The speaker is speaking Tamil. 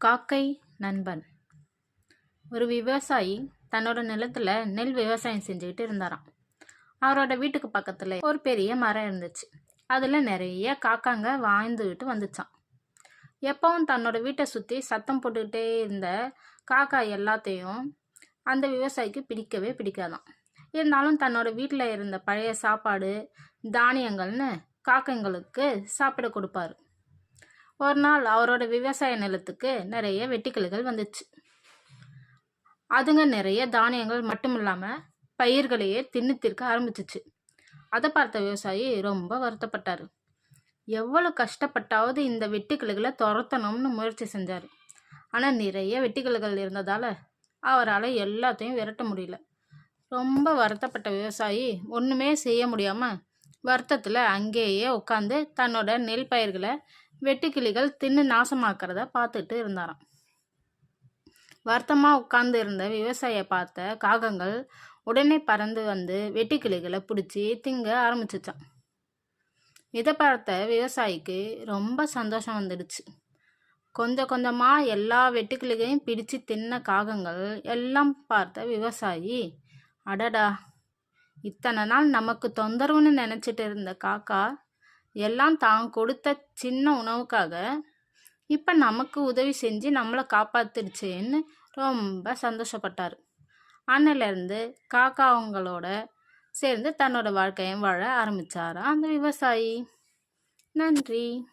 காக்கை நண்பன். ஒரு விவசாயி தன்னோட நிலத்துல நெல் விவசாயம் செஞ்சுக்கிட்டு இருந்தாராம். அவரோட வீட்டுக்கு பக்கத்துல ஒரு பெரிய மரம் இருந்துச்சு. அதுல நிறைய காக்காங்க வாழ்ந்துகிட்டு வந்துச்சான். எப்பவும் தன்னோட வீட்டை சுத்தி சத்தம் போட்டுக்கிட்டே இருந்த காக்கா எல்லாத்தையும் அந்த விவசாயிக்கு பிடிக்கவே பிடிக்காதான். இருந்தாலும் தன்னோட வீட்டில் இருந்த பழைய சாப்பாடு, தானியங்கள்னு காக்கைங்களுக்கு சாப்பிட கொடுப்பாரு. ஒரு நாள் அவரோட விவசாய நிலத்துக்கு நிறைய வெட்டுக்கிளிகள் வந்துச்சு. அதுங்க நிறைய தானியங்கள் மட்டும் இல்லாம பயிர்களையே தின்னு தீர்க்க ஆரம்பிச்சிச்சு. அதை பார்த்த விவசாயி ரொம்ப வருத்தப்பட்டாரு. எவ்வளவு கஷ்டப்பட்டாவது இந்த வெட்டுக்கிளிகளை துரத்தணும்னு முயற்சி செஞ்சாரு. ஆனா நிறைய வெட்டுக்கிளிகள் இருந்ததால அவரால் எல்லாத்தையும் விரட்ட முடியல. ரொம்ப வருத்தப்பட்ட விவசாயி ஒண்ணுமே செய்ய முடியாம வருத்தத்துல அங்கேயே உட்காந்து தன்னோட நெல் பயிர்களை வெட்டுக்கிளிகள் தின்னு நாசமாக்கிறத பார்த்துட்டு இருந்தாராம். வருத்தமா உட்கார்ந்து இருந்த விவசாயியை பார்த்த காகங்கள் உடனே பறந்து வந்து வெட்டுக்கிளிகளை பிடிச்சி திங்க ஆரம்பிச்சுச்சான். இதை பார்த்த விவசாயிக்கு ரொம்ப சந்தோஷம் வந்துடுச்சு. கொஞ்சம் கொஞ்சமா எல்லா வெட்டுக்கிளிகளையும் பிடிச்சு தின்ன காகங்கள் எல்லாம் பார்த்த விவசாயி, அடடா, இத்தனை நாள் நமக்கு தொந்தரவுன்னு நினைச்சிட்டு இருந்த காக்கா எல்லாம் தான் கொடுத்த சின்ன உணவுக்காக இப்ப நமக்கு உதவி செஞ்சு நம்மளை காப்பாத்திடுச்சேன்னு ரொம்ப சந்தோஷப்பட்டாரு. அன்னிலிருந்து காக்கா அவங்களோட சேர்ந்து தன்னோட வாழ்க்கையை வாழ ஆரம்பிச்சாரா அந்த விவசாயி. நன்றி.